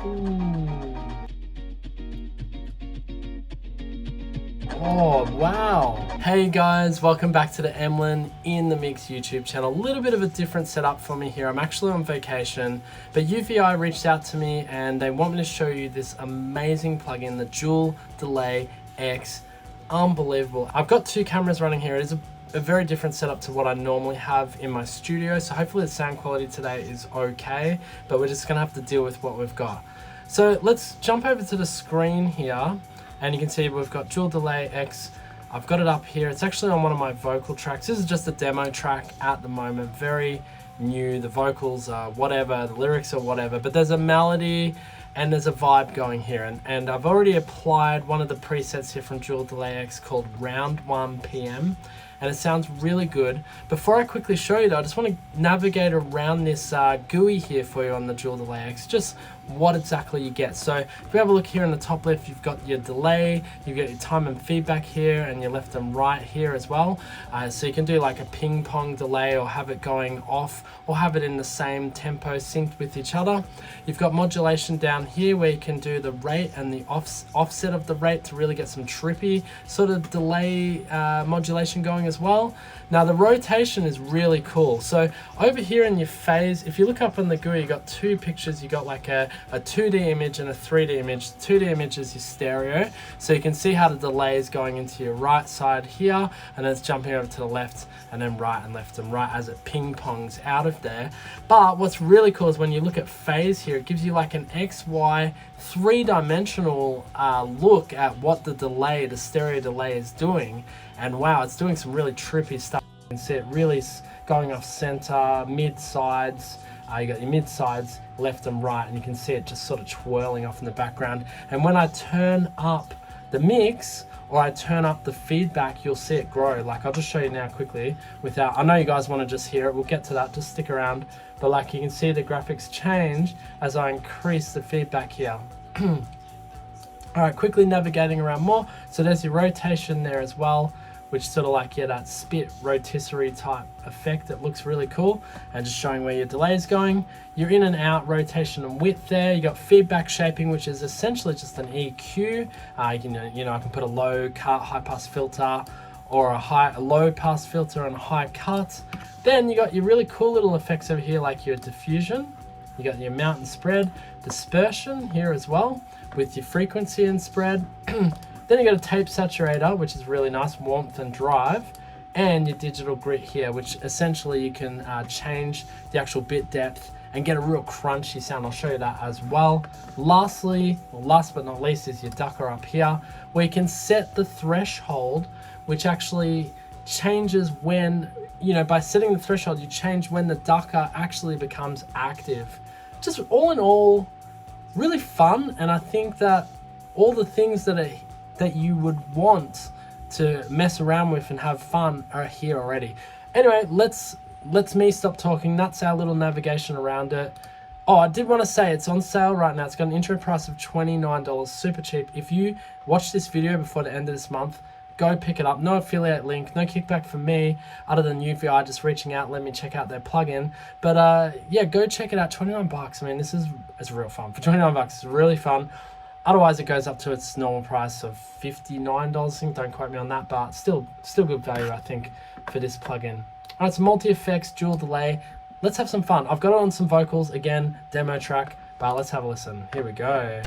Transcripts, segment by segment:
Ooh. Oh, wow. Hey guys, welcome back to the Emlyn in the Mix YouTube channel. A little bit of a different setup for me here. I'm actually on vacation, but UVI reached out to me and they want me to show you this amazing plugin, the Dual Delay X. Unbelievable. I've got two cameras running here. It is a very different setup to what I normally have in my studio, so hopefully the sound quality today is okay, but we're just gonna have to deal with what we've got. So let's jump over to the screen here. And you can see we've got Dual Delay X. I've got it up here. It's actually on one of my vocal tracks. This is just a demo track at the moment, very new. The vocals are whatever, the lyrics are whatever, but there's a melody and there's a vibe going here. And I've already applied one of the presets here from Dual Delay X called Round 1 PM. And it sounds really good. Before I quickly show you though, I just want to navigate around this GUI here for you on the Dual Delay X, just what exactly you get. So if we have a look here in the top left, you've got your delay, you've got your time and feedback here, and your left and right here as well. So you can do like a ping pong delay or have it going off or have it in the same tempo synced with each other. You've got modulation down here where you can do the rate and the offset of the rate to really get some trippy sort of delay modulation going as well. Now the rotation is really cool. So over here in your phase, if you look up in the GUI, you got two pictures. You got like a 2D image and a 3D image. 2D image is your stereo, so you can see how the delay is going into your right side here, and then it's jumping over to the left, and then right and left and right as it ping pongs out of there. But what's really cool is when you look at phase here, it gives you like an XY three-dimensional look at what the delay, the stereo delay is doing. And wow, it's doing some really trippy stuff. You can see it really going off center, mid sides. You got your mid sides, left and right, and you can see it just sort of twirling off in the background. And when I turn up the mix or I turn up the feedback, you'll see it grow. Like I'll just show you now quickly without, I know you guys want to just hear it. We'll get to that, just stick around. But like you can see the graphics change as I increase the feedback here. All right, quickly navigating around more. So there's your rotation there as well, which sort of like, yeah, that spit rotisserie type effect. It looks really cool. And just showing where your delay is going. Your in and out rotation and width there. You got feedback shaping, which is essentially just an EQ. I can put a low cut, high pass filter, or a low pass filter and a high cut. Then you got your really cool little effects over here, like your diffusion. You got your amount and spread, dispersion here as well, with your frequency and spread. Then you got a tape saturator, which is really nice, warmth and drive, and your digital grit here, which essentially you can change the actual bit depth and get a real crunchy sound. I'll show you that as well. Lastly, well, last but not least, is your ducker up here, where you can set the threshold, which actually changes when, by setting the threshold, you change when the ducker actually becomes active. Just all in all, really fun, and I think that all the things that you would want to mess around with and have fun are here already. Anyway, let's me stop talking. That's our little navigation around it. Oh, I did want to say it's on sale right now. It's got an intro price of $29, super cheap. If you watch this video before the end of this month, go pick it up. No affiliate link, no kickback from me other than UVI just reaching out, let me check out their plugin. But yeah, go check it out. 29 bucks. I mean, it's real fun. For 29 bucks, it's really fun. Otherwise, it goes up to its normal price of $59. I think, don't quote me on that, but still good value, I think, for this plugin. All right, it's multi-effects, dual delay. Let's have some fun. I've got it on some vocals, again, demo track, but let's have a listen. Here we go.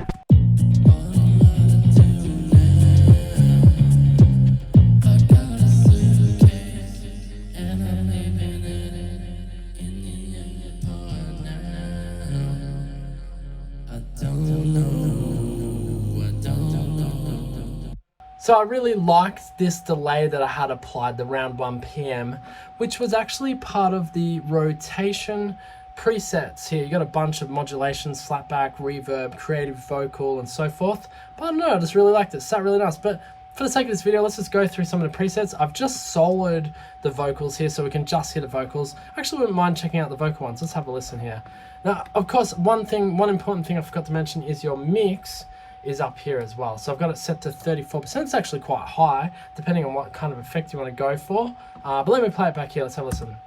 So I really liked this delay that I had applied, the round 1 PM, which was actually part of the rotation presets here. You got a bunch of modulation, slapback, reverb, creative vocal, and so forth. But I don't know, I just really liked it. It sat really nice. But for the sake of this video, let's just go through some of the presets. I've just soloed the vocals here so we can just hear the vocals. I actually wouldn't mind checking out the vocal ones. Let's have a listen here. Now, of course, one important thing I forgot to mention is your mix is up here as well. So I've got it set to 34%. It's actually quite high, depending on what kind of effect you want to go for. But let me play it back here. Let's have a listen.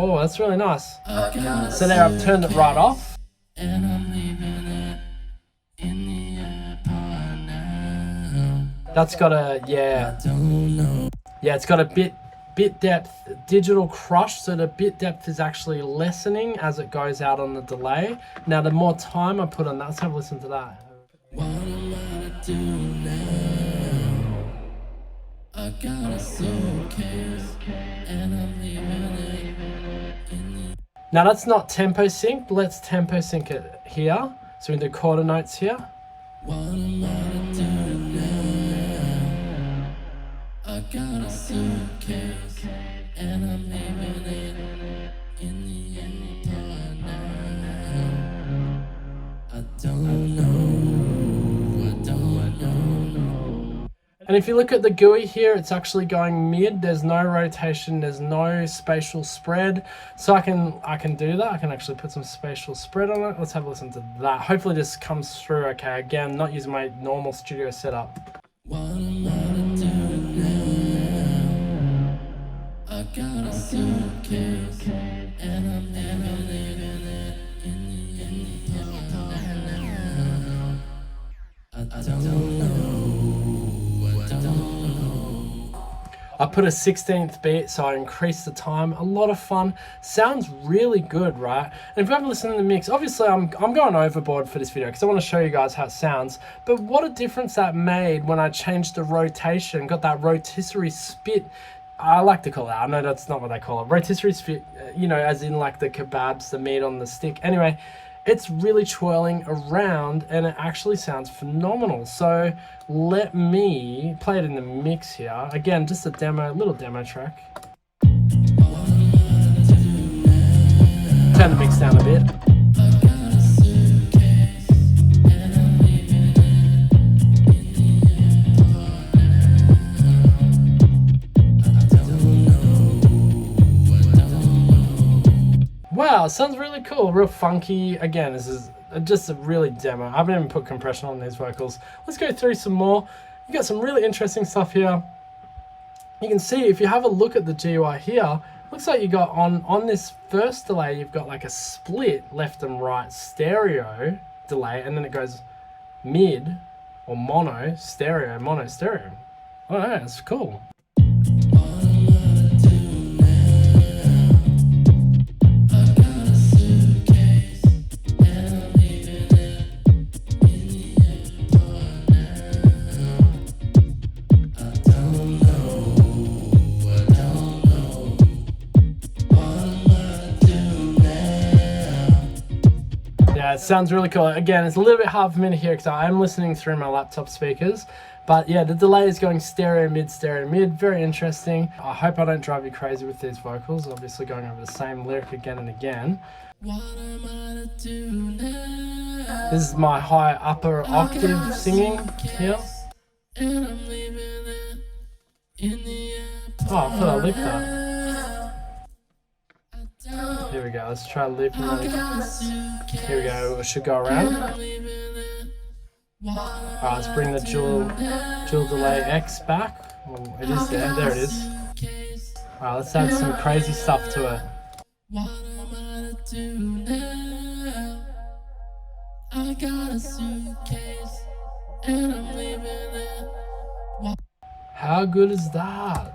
Whoa, that's really nice. So there, I've turned it right off. That's got a, yeah, it's got a bit depth, digital crush, so the bit depth is actually lessening as it goes out on the delay. Now the more time I put on that, let's have a listen to that. What am I to do now? I got a suitcase and I'm leaving it in the... Now that's not tempo sync, let's tempo sync it here. So we do quarter notes here. What am I to do now? I got a suitcase and I'm leaving it in the empire now. I don't know, I don't know. And if you look at the GUI here, it's actually going mid. There's no rotation, there's no spatial spread. So I can do that. I can actually put some spatial spread on it. Let's have a listen to that. Hopefully this comes through okay. Again, not using my normal studio setup. What am I to do now? I got a suitcase and I'm living it in the end. I don't know, I don't know. I put a 16th beat, so I increased the time. A lot of fun. Sounds really good, right? And if you haven't listened to the mix, obviously I'm going overboard for this video because I want to show you guys how it sounds. But what a difference that made when I changed the rotation, got that rotisserie spit. I like to call it, I know that's not what they call it. Rotisserie spit, you know, as in like the kebabs, the meat on the stick. Anyway, it's really twirling around and it actually sounds phenomenal. So let me play it in the mix here. Again, just a demo, little demo track. Turn the mix down a bit. Wow, sounds really cool, real funky. Again, this is just a really demo. I haven't even put compression on these vocals. Let's go through some more. You got some really interesting stuff here. You can see if you have a look at the GUI here, looks like you got on this first delay, you've got like a split left and right stereo delay, and then it goes mid or mono, stereo, mono, stereo. I don't know, it's cool. Yeah, it sounds really cool. Again, it's a little bit hard for me to hear because I am listening through my laptop speakers. But yeah, the delay is going stereo, mid, very interesting. I hope I don't drive you crazy with these vocals, obviously going over the same lyric again and again. What am I to do now? This is my high upper octave singing here. And I'm leaving it in the oh, I thought I looped that. Here we go, let's try looping that again. Here we go, it should go around. Alright, let's bring the dual delay X back. Oh, it is there, there it is. Alright, let's add some crazy stuff to it. How good is that?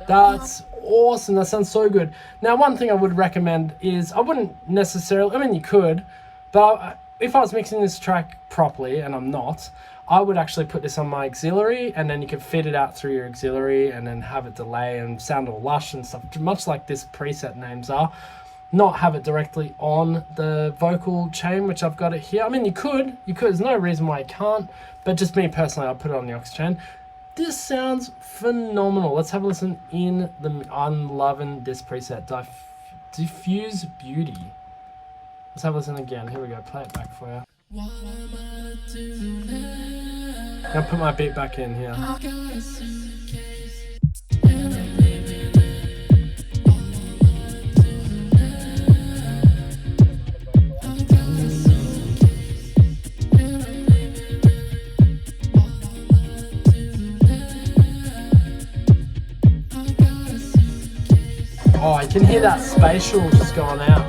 That's awesome, that sounds so good. Now, one thing I would recommend is, I wouldn't necessarily, I mean you could, but if I was mixing this track properly, and I'm not, I would actually put this on my auxiliary, and then you could feed it out through your auxiliary and then have it delay and sound all lush and stuff, much like this preset names are. Not have it directly on the vocal chain, which I've got it here. I mean, you could, there's no reason why you can't, but just me personally, I'll put it on the aux chain. This sounds phenomenal. Let's have a listen in the, I'm loving this preset, Diffuse Beauty. Let's have a listen again. Here we go, play it back for you. I'll put my beat back in here. Oh, you can hear that spatial just going out.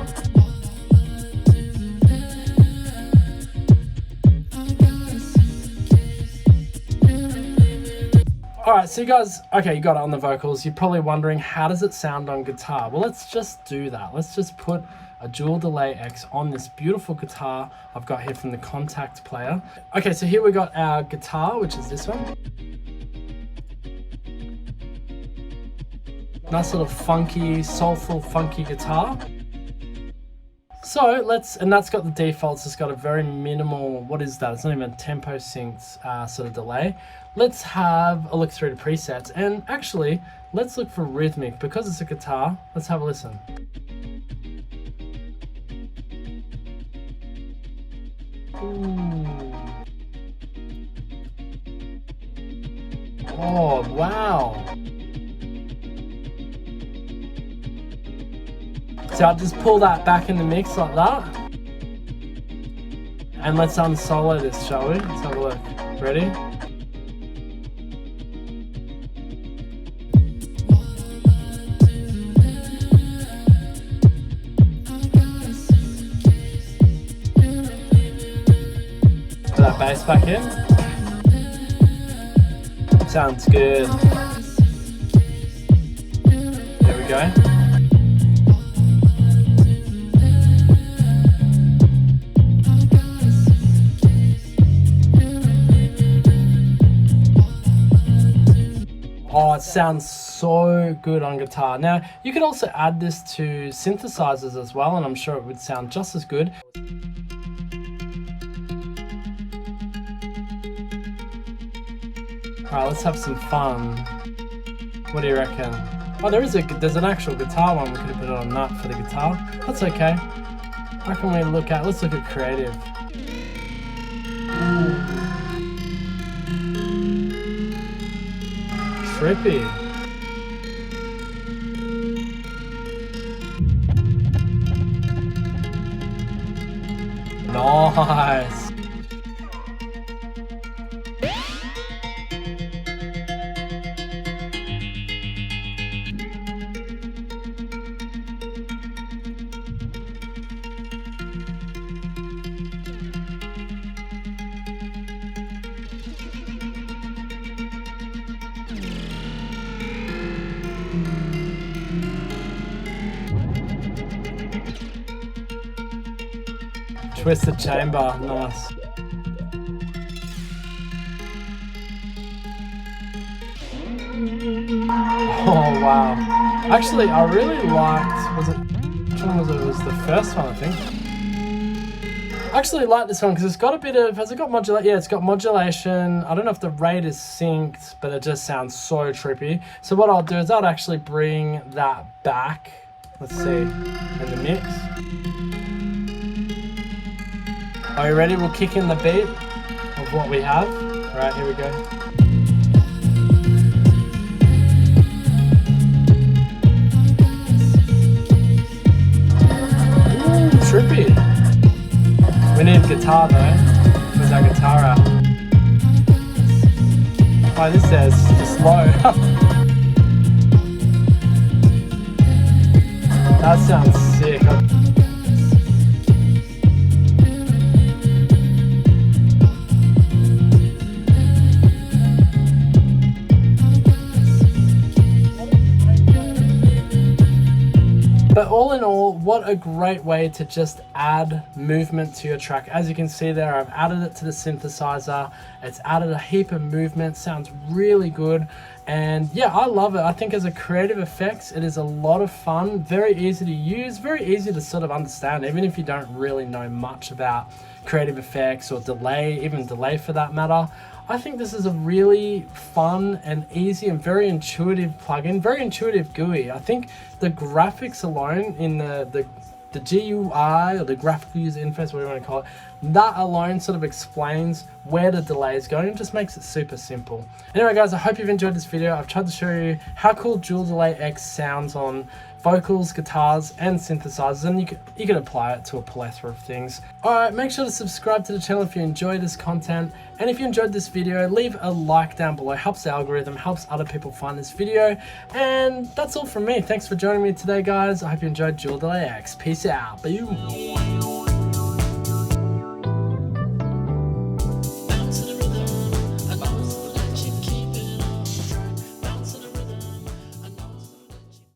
Alright, so you guys, okay, you got it on the vocals. You're probably wondering, how does it sound on guitar? Well, let's just do that. Let's just put a dual delay X on this beautiful guitar I've got here from the Contact player. Okay, so here we got our guitar, which is this one. Nice little funky, soulful, funky guitar. So and that's got the defaults. It's got a very minimal, what is that? It's not even a tempo syncs sort of delay. Let's have a look through the presets, and actually, let's look for rhythmic. Because it's a guitar, let's have a listen. Ooh. Oh, wow. So I'll just pull that back in the mix like that. And let's unsolo this, shall we? Let's have a look. Ready? Put that bass back in. Sounds good. There we go. Oh, it sounds so good on guitar. Now, you could also add this to synthesizers as well, and I'm sure it would sound just as good. Alright, let's have some fun. What do you reckon? Oh, there's an actual guitar one. We could have put it on that for the guitar. That's okay. What can we look at? Let's look at creative. Ooh. Trippy. Nice. Twisted chamber, nice. Oh wow. Actually, I really liked, which one was it? It was the first one, I think. I actually like this one because it's got a bit of, has it got modulation? Yeah, it's got modulation. I don't know if the rate is synced, but it just sounds so trippy. So what I'll do is I'll actually bring that back. Let's see, in the mix. Are you ready? We'll kick in the beat of what we have. All right, here we go. Ooh, trippy. We need guitar though. Where's our guitar at? Oh, this says slow. That sounds sick. But all in all, what a great way to just add movement to your track. As you can see there, I've added it to the synthesizer. It's added a heap of movement, sounds really good. And yeah, I love it. I think as a creative effects, it is a lot of fun, very easy to use, very easy to sort of understand, even if you don't really know much about creative effects or delay, even delay for that matter. I think this is a really fun and easy and very intuitive plugin, very intuitive GUI. I think the graphics alone in the GUI or the graphical user interface, whatever you want to call it, That alone sort of explains where the delay is going and just makes it super simple. Anyway guys, I hope you've enjoyed this video. I've tried to show you how cool Dual Delay X sounds on vocals, guitars, and synthesizers, and you can apply it to a plethora of things. Alright, make sure to subscribe to the channel if you enjoy this content, and if you enjoyed this video, leave a like down below. Helps the algorithm, helps other people find this video, and that's all from me. Thanks for joining me today guys. I hope you enjoyed Dual Delay X. Peace out. Boom.